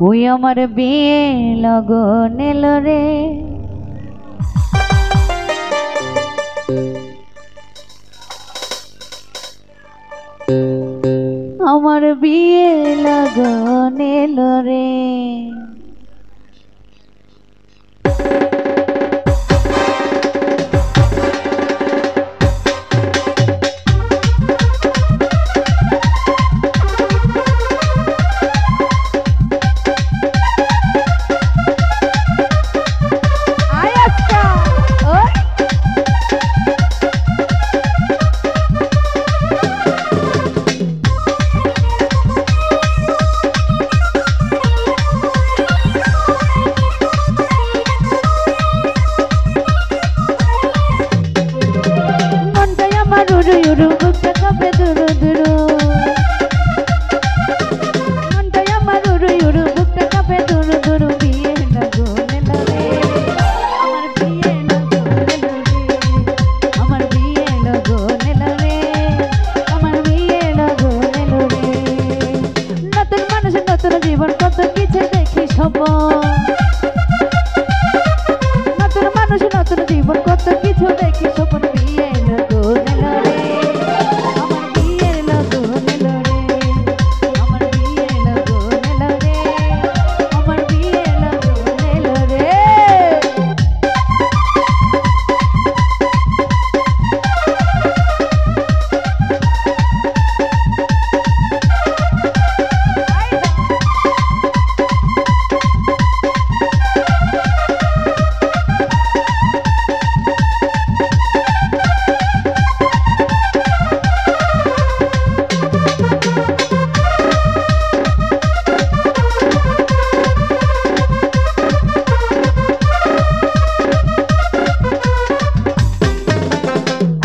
ওই আমার বিয়ে লগন এলো রে, আমার বিয়ে লগন এলো রে। নতুন মানুষ নতুন জীবন কত কিছু দেখি স্বপ্ন বিয়ে লগন এলো রে, আমার বিয়ে লগন এলো রে, আমার বিয়ে লগন এলো রে, আমার বিয়ে লগন এলো রে।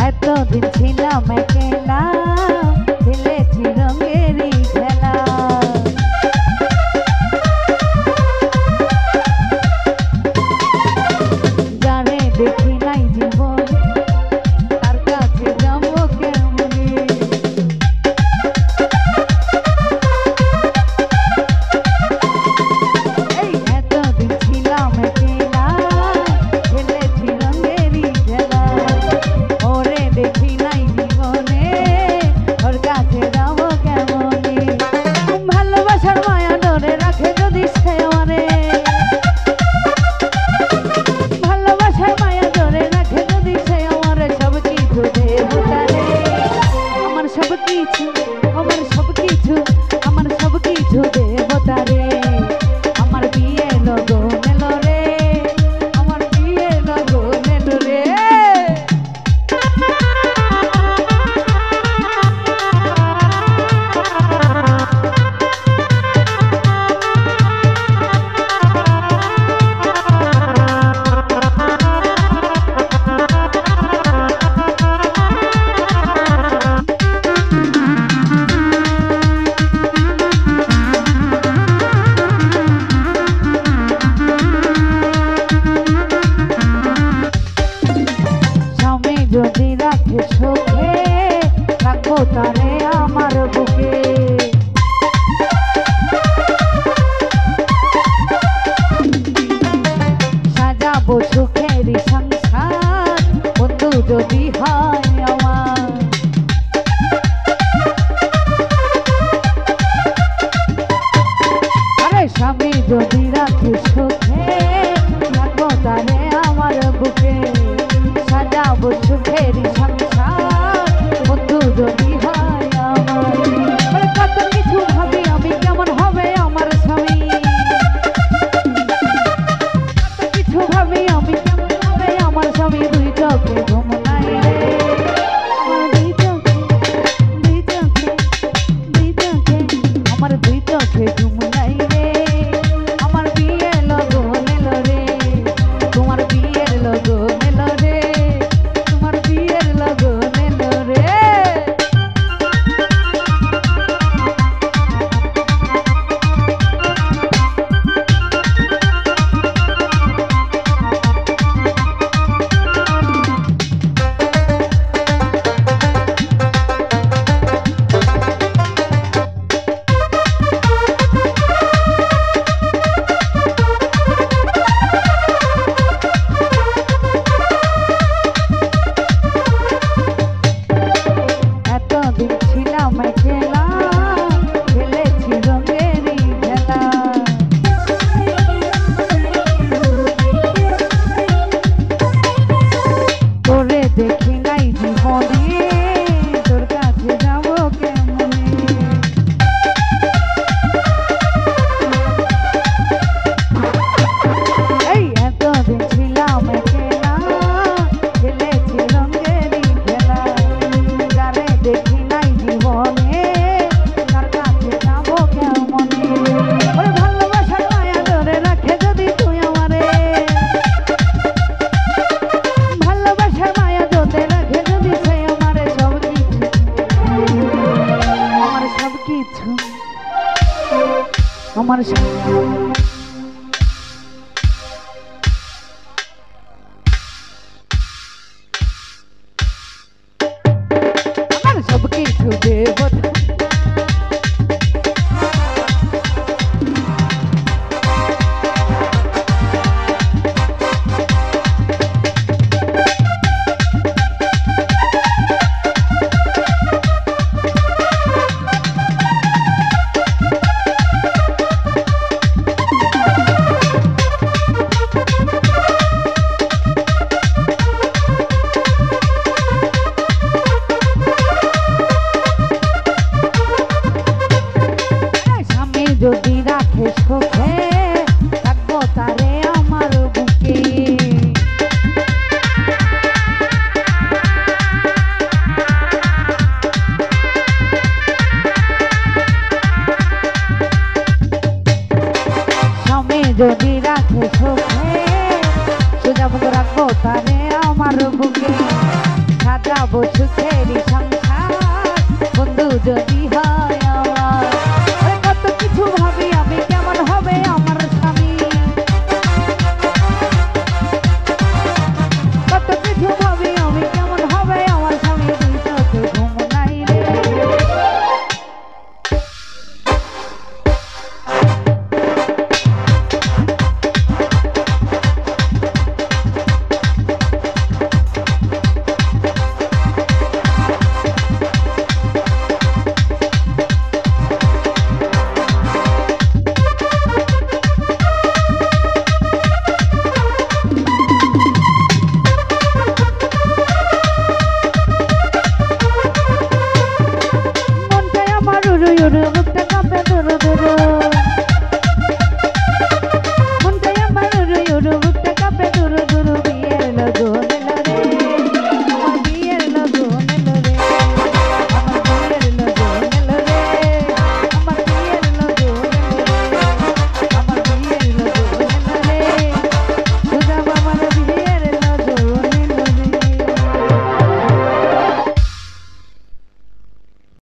এতদিন ছিলাম একলা, খেলেছি রঙেরই খেলা, যারে দেখি নাই জীবন তার কাছে যাবো কেমনে। এই এতদিন ছিলাম একলা, খেলেছি রঙেরই খেলা, ওরে দেখি নাই জীবনে ওর কাছে যাবো কেমনে। ভালোবাসার মায়া ধরে রাখে যদি সে আমারে, ভালোবাসার মায়া ধরে রাখে যদি সে আমারে, সব কিছু দেবো তারে, আমার সব কিছু, আমার সব কিছু, আমার সব কিছু দেবো তারে, আমার বিয়ে লগন এলো রে, আমার বিয়ে লগন এলো রে। স্বামী যদি রাখে সুখে, রাখবো তারে আমার বুকে, সাজাবো সুখেরই সংসার, বন্ধু যদি হয় আমার। আরে স্বামী যদি রাখে সুখে, রাখবো তারে আমার বুকে, সাজাবো সুখেরই সংসার, বন্ধু যদি হয় আমার। আরে কত কিছু ভাবি আমি কেমন হবে আমার স্বামী, কত কিছু ভাবি আমি কেমন হবে আমার স্বামী। দুই চোখে ঘুম নাই রে, আমার দুই চোখে, দুই চোখে, দুই চোখে, আমার দুই চোখে ঘুম নাই রে, আমার বিয়ে লগন আমার সব কিছু দেবতা যদি রাখে সুখে থাকবো তারে আমার বুকে স্বামী যদি রাখে সুখে সুজাবো রাখবো তারে আমার বুকে সাজাবো সুখেরই সংসার বন্ধু যদি হয় আমার